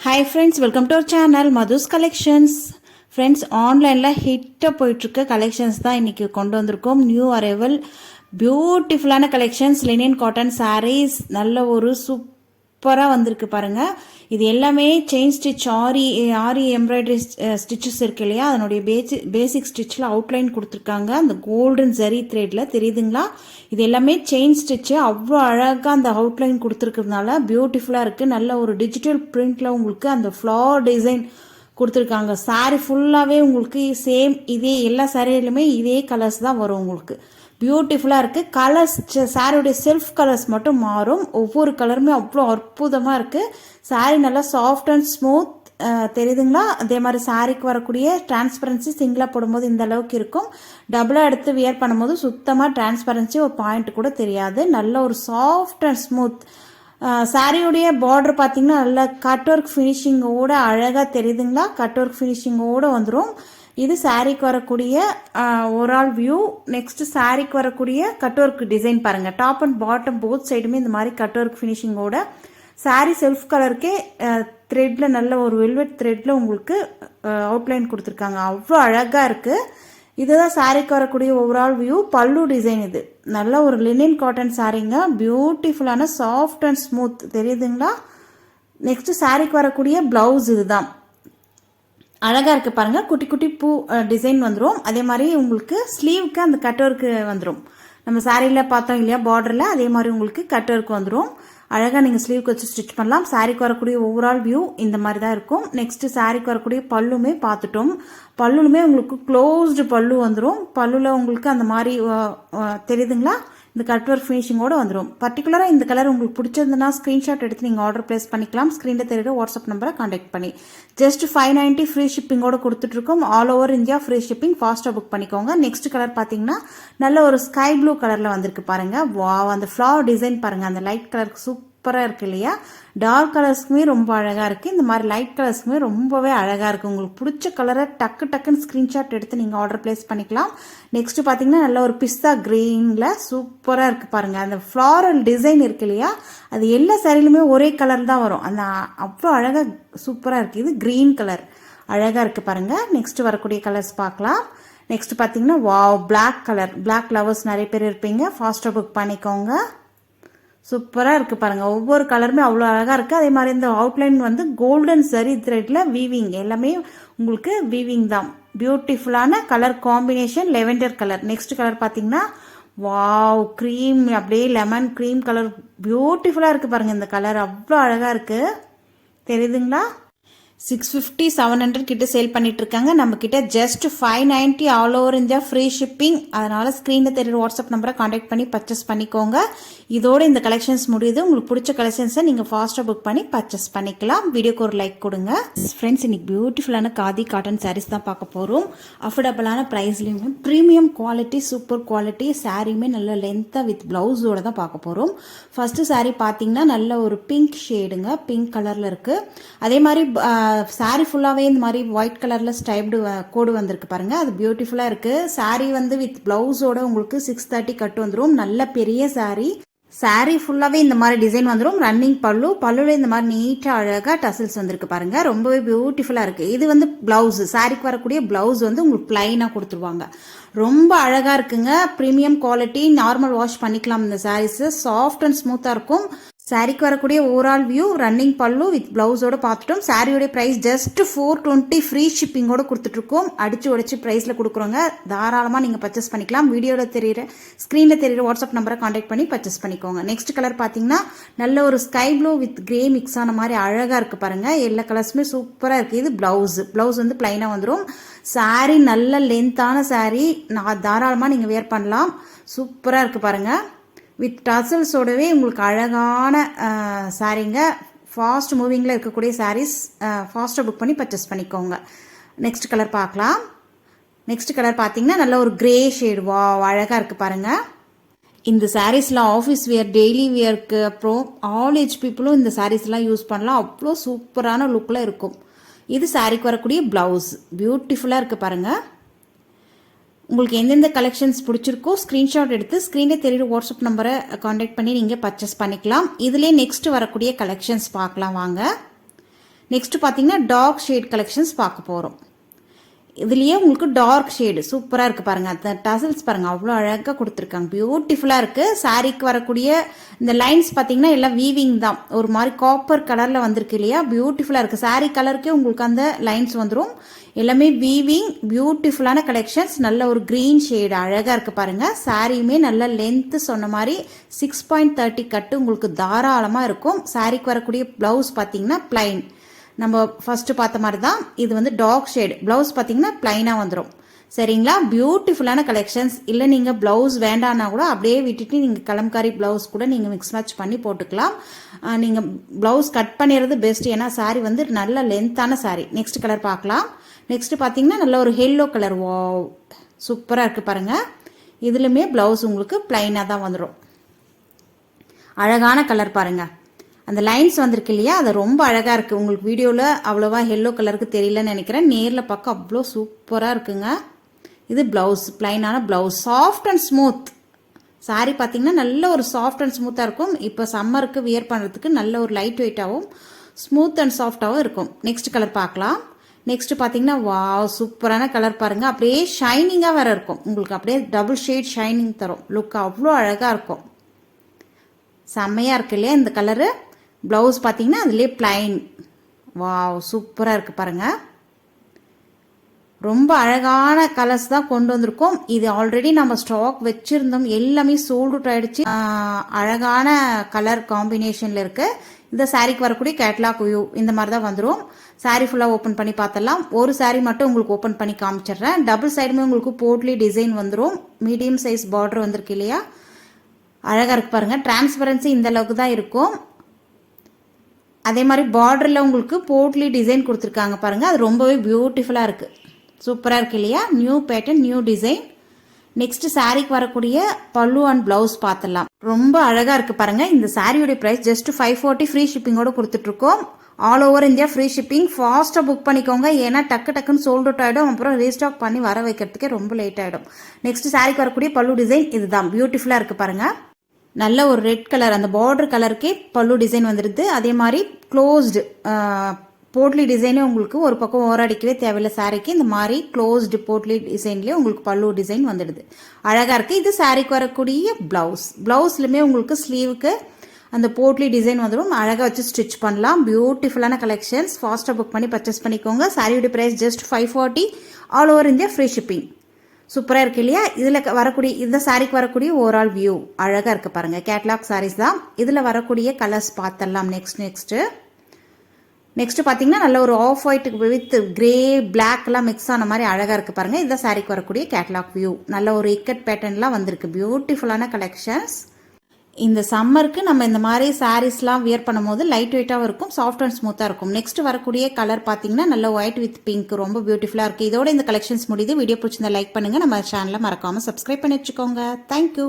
Hi friends, welcome to our channel Madhu's collections. Friends, ஆன்லைனில் ஹிட்டாக போயிட்டுருக்க கலெக்ஷன்ஸ் தான் இன்றைக்கி கொண்டு வந்திருக்கோம். நியூ அரைவல் பியூட்டிஃபுல்லான கலெக்ஷன்ஸ், லினன் காட்டன் சாரீஸ், நல்ல ஒரு சூப்பராக வந்திருக்கு பாருங்கள். இது எல்லாமே chain stitch aari embroidery stitches இருக்கு இல்லையா, அதனுடைய பேசிக் ஸ்டிச்சில் அவுட்லைன் கொடுத்துருக்காங்க. அந்த கோல்டன் ஜரி த்ரெட்டில் தெரியுதுங்களா, இது எல்லாமே செயின் ஸ்டிச்சு. அவ்வளோ அழகாக அந்த அவுட்லைன் கொடுத்துருக்கிறதுனால பியூட்டிஃபுல்லாக இருக்குது. நல்ல ஒரு டிஜிட்டல் பிரிண்டில் உங்களுக்கு அந்த ஃப்ளவர் டிசைன் கொடுத்துருக்காங்க. சாரீ ஃபுல்லாகவே உங்களுக்கு சேம் இதே எல்லா சாரியிலுமே இதே கலர்ஸ் தான் வரும். உங்களுக்கு பியூட்டிஃபுல்லாக இருக்குது. கலர்ஸ் சாரியுடைய செல்ஃப் கலர்ஸ் மட்டும் மாறும். ஒவ்வொரு கலருமே அவ்வளோ அற்புதமாக இருக்குது. சாரீ நல்லா சாஃப்ட் அண்ட் ஸ்மூத் தெரியுதுங்களா. அதே மாதிரி சாரிக்கு வரக்கூடிய டிரான்ஸ்பரன்சி சிங்கிளாக போடும்போது இந்த அளவுக்கு இருக்கும். டபுளாக எடுத்து வியர் பண்ணும்போது சுத்தமாக டிரான்ஸ்பரன்சி ஒரு பாயிண்ட் கூட தெரியாது. நல்ல ஒரு சாஃப்ட் அண்ட் ஸ்மூத். சாரியுடைய பார்டர் பார்த்தீங்கன்னா நல்ல கட் ஒர்க் ஃபினிஷிங்கோட அழகாக தெரியுதுங்களா. கட் ஒர்க் ஃபினிஷிங்கோடு வந்துடும். இது சாரிக்கு வரக்கூடிய ஓவரால் வியூ. நெக்ஸ்ட் சாரிக்கு வரக்கூடிய கட் ஒர்க் டிசைன் பாருங்கள். டாப் அண்ட் பாட்டம் போத் சைடுமே இந்த மாதிரி கட் ஒர்க் ஃபினிஷிங்கோட சாரி செல்ஃப் கலருக்கே த்ரெட்டில் நல்ல ஒரு வெல்வெட் த்ரெட்டில் உங்களுக்கு அவுட்லைன் கொடுத்துருக்காங்க. அவ்வளோ அழகாக இருக்குது. இதுதான் சாரிக்கு வரக்கூடிய ஓவரால் வியூ. பல்லு டிசைன் இது நல்ல ஒரு லினன் காட்டன் சாரீங்க. பியூட்டிஃபுல்லான சாஃப்ட் அண்ட் ஸ்மூத் தெரியுதுங்களா. நெக்ஸ்ட் சாரிக்கு வரக்கூடிய பிளவுஸ் இதுதான். அழகாக இருக்குது பாருங்கள். குட்டி குட்டி பூ டிசைன் வந்துடும். அதே மாதிரி உங்களுக்கு ஸ்லீவுக்கு அந்த கட் ஒர்க்கு வந்துடும். நம்ம சாரியில் பார்த்தோம் இல்லையா பார்டரில், அதே மாதிரி உங்களுக்கு கட் ஒர்க் வந்துடும். அழகாக நீங்கள் ஸ்லீவுக்கு வச்சு ஸ்டிச் பண்ணலாம். சாரிக்கு வரக்கூடிய ஓவரால் வியூ இந்த மாதிரி தான் இருக்கும். நெக்ஸ்ட் சாரிக்கு வரக்கூடிய பல்லுமே பார்த்துட்டோம். பல்லுலுமே உங்களுக்கு க்ளோஸ்டு பல்லு வந்துடும். பல்லுல உங்களுக்கு அந்த மாதிரி தெரியுதுங்களா, இந்த கட் ஒர்க் ஃபினிஷிங்கோடு வந்துடும். பர்டிகுலராக இந்த கலர் உங்களுக்கு பிடிச்சிருந்ததுன்னா ஸ்க்ரீன்ஷாட் எடுத்து நீங்கள் ஆர்டர் பிளேஸ் பண்ணிக்கலாம். ஸ்க்ரீனில் தெரியுற வாட்ஸ்அப் நம்பரை கான்டாக்ட் பண்ணி ஜஸ்ட் 590 ஃப்ரீ ஷிப்பிங்கோடு கொடுத்துட்ருக்கோம். All over India free shipping. ஃபாஸ்ட்டாக புக் பண்ணிக்கோங்க. நெக்ஸ்ட் கலர் பார்த்தீங்கன்னா நல்ல ஒரு ஸ்கை ப்ளூ கலரில் வந்திருக்கு பாருங்கள். வாவ், அந்த ஃப்ளவர் டிசைன் பாருங்கள். அந்த லைட் கலருக்கு சூப்பராக இருக்குது இல்லையா. டார்க் கலர்ஸ்க்குமே ரொம்ப அழகாக இருக்குது. இந்த மாதிரி லைட் கலர்ஸ்க்குமே ரொம்பவே அழகாக இருக்குது. உங்களுக்கு பிடிச்ச கலரை டக்குன்னு ஸ்க்ரீன்ஷாட் எடுத்து நீங்கள் ஆர்டர் பிளேஸ் பண்ணிக்கலாம். நெக்ஸ்ட் பார்த்தீங்கன்னா நல்ல ஒரு பிஸ்தா கிரீனில் சூப்பராக இருக்குது பாருங்கள். அந்த ஃப்ளாரல் டிசைன் இருக்கு இல்லையா, அது எல்லா சாரிலுமே ஒரே கலர் தான் வரும். அந்த அவ்வளோ அழகாக சூப்பராக இருக்குது. இது க்ரீன் கலர் அழகாக இருக்குது பாருங்கள். நெக்ஸ்ட் வரக்கூடிய கலர்ஸ் பார்க்கலாம். நெக்ஸ்ட் பார்த்தீங்கன்னா wow, black colour. Black lovers நிறைய பேர் இருப்பீங்க, ஃபாஸ்ட்டாக புக் பண்ணிக்கோங்க. சூப்பராக இருக்குது பாருங்கள். ஒவ்வொரு கலருமே அவ்வளோ அழகாக இருக்குது. அதே மாதிரி இந்த அவுட்லைன் வந்து கோல்டன் சரி த்ரெட்டில் வீவிங், எல்லாமே உங்களுக்கு வீவிங் தான். பியூட்டிஃபுல்லான colour combination, lavender colour. Next colour பார்த்தீங்கன்னா வாவ், க்ரீம், அப்படியே லெமன் க்ரீம் கலர். பியூட்டிஃபுல்லாக இருக்குது பாருங்கள். இந்த கலர் அவ்வளோ அழகாக இருக்குது தெரியுதுங்களா. 650 700 கிட்ட சேல் பண்ணிட்டு இருக்காங்க. நம்ம கிட்ட just 590 all over India free shipping. அதனால ஸ்க்ரீனில் தெரியுற வாட்ஸ்அப் நம்பரை கான்டாக்ட் பண்ணி பர்ச்சேஸ் பண்ணிக்கோங்க. இதோட இந்த கலெக்ஷன்ஸ் முடியுது. உங்களுக்கு பிடிச்ச கலெக்ஷன்ஸை நீங்கள் ஃபாஸ்ட்டாக புக் பண்ணி பர்ச்சேஸ் பண்ணிக்கலாம். வீடியோக்கு ஒரு லைக் கொடுங்க. ஃப்ரெண்ட்ஸ், இன்னைக்கு பியூட்டிஃபுல்லான காதி காட்டன் சாரீஸ் தான் பார்க்க போகிறோம். அஃபோர்டபுளான ப்ரைஸ்லையுமே ப்ரீமியம் குவாலிட்டி, சூப்பர் குவாலிட்டி சாரியுமே நல்ல லென்த்தாக வித் ப்ளவுஸோட தான் பார்க்க போகிறோம். ஃபர்ஸ்ட் சாரீ பார்த்தீங்கன்னா நல்ல ஒரு பிங்க் ஷேடுங்க, பிங்க் கலரில் இருக்குது. அதே மாதிரி சாரீ ஃபுல்லாகவே இந்த மாதிரி ஒயிட் கலரில் ஸ்டைப்டு கோடு வந்திருக்கு பாருங்கள். அது பியூட்டிஃபுல்லாக இருக்குது. சாரீ வந்து வித் ப்ளவுஸோட உங்களுக்கு 630 கட்டு வந்துடும். நல்ல பெரிய சாரீ ஃபுல்லாகவே இந்த மாதிரி டிசைன் வந்துடும். ரன்னிங் பல்லுல இந்த மாதிரி நீட்டாக அழகாக டசல்ஸ் வந்திருக்கு பாருங்கள். ரொம்பவே பியூட்டிஃபுல்லாக இருக்குது. இது வந்து ப்ளவுஸ், சாரீக்கு வரக்கூடிய ப்ளவுஸ் வந்து உங்களுக்கு பிளைனாக கொடுத்துருவாங்க. ரொம்ப அழகாக இருக்குங்க. ப்ரீமியம் குவாலிட்டி, நார்மல் வாஷ் பண்ணிக்கலாம். இந்த சாரீஸு சாஃப்ட் அண்ட் ஸ்மூத்தாக இருக்கும். சாரிக்கு வரக்கூடிய ஓவரால் வியூ, ரன்னிங் பல்லு வித் பிளவுஸோட பார்த்துட்டோம். சாரியோட ப்ரைஸ் ஜஸ்ட் 420 ஃப்ரீ ஷிப்பிங்கோட கொடுத்துட்ருக்கோம். அடிச்சு உடச்சி ப்ரைஸில் கொடுக்குறோங்க. தாராளமாக நீங்கள் பர்ச்சேஸ் பண்ணிக்கலாம். வீடியோவில் தெரியுற ஸ்க்ரீனில் தெரியுற வாட்ஸ்அப் நம்பரை கான்டாக்ட் பண்ணி பர்ச்சேஸ் பண்ணிக்கோங்க. நெக்ஸ்ட் கலர் பார்த்தீங்கன்னா நல்ல ஒரு sky blue with grey mix ஆன மாதிரி அழகாக இருக்குது பாருங்கள். எல்லா கலர்ஸுமே சூப்பராக இருக்குது. இது ப்ளவுஸ் வந்து பிளைனாக வந்துடும். சாரி நல்ல லென்த்தான சாரி, தாராளமாக நீங்கள் வேர் பண்ணலாம். சூப்பராக இருக்குது பாருங்கள். வித் டசல்ஸோடவே உங்களுக்கு அழகான சாரீங்க. ஃபாஸ்ட் மூவிங்கில் இருக்கக்கூடிய சாரீஸ் ஃபாஸ்ட்டாக புக் பண்ணி பர்ச்சேஸ் பண்ணிக்கோங்க. நெக்ஸ்ட் கலர் பார்க்கலாம். நெக்ஸ்ட் கலர் பார்த்தீங்கன்னா நல்ல ஒரு கிரே ஷேடு. வா, அழகாக இருக்குது பாருங்கள். இந்த சாரீஸ்லாம் ஆஃபீஸ் வியர், டெய்லி வியர்க்கு, அப்புறம் ஆல் ஏஜ் பீப்புளும் இந்த சாரீஸ்லாம் யூஸ் பண்ணலாம். அவ்வளோ சூப்பரான லுக்கில் இருக்கும். இது சாரீக்கு வரக்கூடிய ப்ளவுஸ். பியூட்டிஃபுல்லாக இருக்குது பாருங்கள். உங்களுக்கு எந்தெந்த கலெக்ஷன்ஸ் பிடிச்சிருக்கோ ஸ்க்ரீன்ஷாட் எடுத்து ஸ்க்ரீனில் தெரியுற வாட்ஸ்அப் நம்பரை கான்டாக்ட் பண்ணி நீங்கள் பர்ச்சேஸ் பண்ணிக்கலாம். இதிலே நெக்ஸ்ட் வரக்கூடிய கலெக்ஷன்ஸ் பார்க்கலாம் வாங்க. நெக்ஸ்ட் பார்த்தீங்கன்னா டார்க் ஷேட் கலெக்ஷன்ஸ் பார்க்க போகிறோம். இதுலேயே உங்களுக்கு டார்க் ஷேடு சூப்பராக இருக்குது பாருங்கள். அந்த டசல்ஸ் பாருங்கள் அவ்வளோ அழகாக கொடுத்துருக்காங்க, பியூட்டிஃபுல்லாக இருக்குது. சாரீக்கு வரக்கூடிய இந்த லைன்ஸ் பார்த்தீங்கன்னா எல்லாம் வீவிங் தான், ஒரு மாதிரி காப்பர் கலரில் வந்திருக்கு இல்லையா, பியூட்டிஃபுல்லாக இருக்குது. சாரீ கலருக்கே உங்களுக்கு அந்த லைன்ஸ் வந்துடும், எல்லாமே வீவிங், பியூட்டிஃபுல்லான கலெக்ஷன்ஸ். நல்ல ஒரு க்ரீன் ஷேடு அழகாக இருக்குது பாருங்கள். சாரியுமே நல்ல லென்த்து சொன்ன மாதிரி 6.30 கட்டு உங்களுக்கு தாராளமாக இருக்கும். சாரீக்கு வரக்கூடிய ப்ளவுஸ் பார்த்தீங்கன்னா பிளைன், நம்ம ஃபஸ்ட்டு பார்த்த மாதிரி தான். இது வந்து டார்க் ஷேடு, ப்ளவுஸ் பார்த்தீங்கன்னா பிளைனாக வந்துடும். சரிங்களா, பியூட்டிஃபுல்லான கலெக்ஷன்ஸ். இல்லை நீங்கள் ப்ளவுஸ் வேண்டான்னா கூட அப்படியே விட்டுட்டு நீங்கள் கலம்காரி ப்ளவுஸ் கூட நீங்கள் மிக்ஸ் மேட்ச் பண்ணி போட்டுக்கலாம். நீங்கள் ப்ளவுஸ் கட் பண்ணிடுறது பெஸ்ட், ஏன்னா சாரீ வந்து நல்ல லென்த்தான சாரீ. நெக்ஸ்ட் கலர் பார்க்கலாம். நெக்ஸ்ட் பார்த்தீங்கன்னா நல்ல ஒரு எல்லோ கலர், வாவ் சூப்பராக இருக்குது பாருங்கள். இதுலையுமே ப்ளவுஸ் உங்களுக்கு பிளைனாக தான் வந்துடும். அழகான கலர் பாருங்கள், அந்த லைன்ஸ் வந்திருக்கு இல்லையா, அது ரொம்ப அழகாக இருக்குது. உங்களுக்கு வீடியோவில் அவ்வளோவா எல்லோ கலருக்கு தெரியலன்னு நினைக்கிறேன், நேரில் பார்க்க அவ்வளோ சூப்பராக இருக்குங்க. இது ப்ளவுஸ், பிளைனான blouse, soft and smooth. Sari பார்த்தீங்கன்னா நல்ல ஒரு சாஃப்ட் அண்ட் ஸ்மூத்தாக இருக்கும். இப்போ சம்மருக்கு வியர் பண்ணுறதுக்கு நல்ல ஒரு லைட் வெயிட்டாகவும் ஸ்மூத் அண்ட் சாஃப்டாகவும் இருக்கும். நெக்ஸ்ட் கலர் பார்க்கலாம். நெக்ஸ்ட் பார்த்தீங்கன்னா வாவ் சூப்பரான கலர் பாருங்கள், அப்படியே ஷைனிங்காக வேறு இருக்கும் உங்களுக்கு, அப்படியே டபுள் ஷேட் ஷைனிங் தரும். லுக் அவ்வளோ அழகாக இருக்கும், செம்மையாக இருக்கு இல்லையா இந்த கலரு. ப்ளவுஸ் பார்த்தீங்கன்னா அதுலேயே பிளைன், வாவ் சூப்பராக இருக்குது பாருங்கள். ரொம்ப அழகான கலர்ஸ் தான் கொண்டு வந்திருக்கோம். இது ஆல்ரெடி நம்ம ஸ்டாக் வச்சுருந்தோம், எல்லாமே சோல்ட் அவுட் ஆகிடுச்சு. அழகான கலர் காம்பினேஷனில் இருக்குது. இந்த சாரீக்கு வரக்கூடிய கேட்லாக் வியூ இந்த மாதிரி தான் வந்துடும். சாரீ ஃபுல்லாக ஓப்பன் பண்ணி பார்த்தலாம். ஒரு சாரீ மட்டும் உங்களுக்கு ஓப்பன் பண்ணி காமிச்சிடுறேன். டபுள் சைடுமே உங்களுக்கு போட்லி டிசைன் வந்துடும். மீடியம் சைஸ் பார்டர் வந்திருக்கு இல்லையா, அழகாக இருக்கு பாருங்கள். டிரான்ஸ்பரன்சி இந்த அளவுக்கு தான் இருக்கும். அதே மாதிரி பார்டரில் உங்களுக்கு போட்லி டிசைன் கொடுத்துருக்காங்க பாருங்கள், அது ரொம்பவே பியூட்டிஃபுல்லாக இருக்குது, சூப்பராக இருக்குது இல்லையா. New pattern, new design. Next சாரீக்கு வரக்கூடிய பல்லு அண்ட் ப்ளவுஸ் பார்த்துடலாம். ரொம்ப அழகாக இருக்குது பாருங்கள். இந்த சாரியோடைய ப்ரைஸ் ஜஸ்ட் 540 ஃப்ரீ ஷிப்பிங்கோடு கொடுத்துட்ருக்கோம். All over India free shipping. ஃபாஸ்ட்டாக புக் பண்ணிக்கோங்க, ஏன்னா டக்குன்னு சோல்ட் அவுட் ஆகிடும், அப்புறம் ரீஸ்டாக் பண்ணி வர வைக்கிறதுக்கே ரொம்ப லேட் ஆகிடும். நெக்ஸ்ட் சாரீக்கு வரக்கூடிய பல்லு டிசைன் இதுதான், பியூட்டிஃபுல்லாக இருக்குது பாருங்கள். நல்ல ஒரு ரெட் கலர், அந்த பார்டர் கலருக்கே பல்லு டிசைன் வந்துடுது. அதே மாதிரி க்ளோஸ்டு போட்லி டிசைனே உங்களுக்கு ஒரு பக்கம் ஓரடிக்கவே தேவையில்லை சாரீக்கு. இந்த மாதிரி க்ளோஸ்டு போட்லி டிசைன்லேயே உங்களுக்கு பல்லு டிசைன் வந்துடுது, அழகாக இருக்குது. இது சாரீக்கு வரக்கூடிய ப்ளவுஸ். ப்ளவுஸ்லையுமே உங்களுக்கு ஸ்லீவுக்கு அந்த போட்லி டிசைன் வந்துடும், அழகாக வச்சு ஸ்டிச் பண்ணலாம். பியூட்டிஃபுல்லான கலெக்ஷன்ஸ், ஃபாஸ்ட்டாக புக் பண்ணி பர்ச்சேஸ் பண்ணிக்கோங்க. சாரியோட price just 540, all over India free shipping. சூப்பராக இருக்குது இல்லையா. இதில் வரக்கூடிய இந்த சாரீக்கு வரக்கூடிய ஓவரால் வியூ அழகாக இருக்குது பாருங்கள். கேட்லாக் சாரீஸ் தான். இதில் வரக்கூடிய கலர்ஸ் பார்த்தலாம். நெக்ஸ்ட்டு பார்த்தீங்கன்னா நல்ல ஒரு ஆஃப் ஒயிட் வித் கிரே பிளாக்லாம் மிக்ஸ் ஆன மாதிரி அழகாக இருக்குது பாருங்கள். இந்த சாரீக்கு வரக்கூடிய கேட்லாக் வியூ, நல்ல ஒரு இக்கட் பேட்டர்ன்லாம் வந்திருக்கு, பியூட்டிஃபுல்லான கலெக்ஷன்ஸ். இந்த சம்மருக்கு நம்ம இந்த மாதிரி சாரீஸ்லாம் வியர் பண்ணும்போது லைட் வெயிட்டாகவும் இருக்கும், சாஃப்ட் அண்ட் ஸ்மூத்தாக இருக்கும். நெக்ஸ்ட் வரக்கூடிய கலர் பார்த்தீங்கன்னா நல்ல ஒயிட் வித் பிங்க், ரொம்ப பியூட்டிஃபுல்லாக இருக்குது. இதோட இந்த கலெக்ஷன்ஸ் முடியுது. வீடியோ பிடிச்சிருந்தா லைக் பண்ணுங்கள், நம்ம சேனலை மறக்காமல் சப்ஸ்கிரைப் பண்ணி வச்சுக்கோங்க. தேங்க்யூ.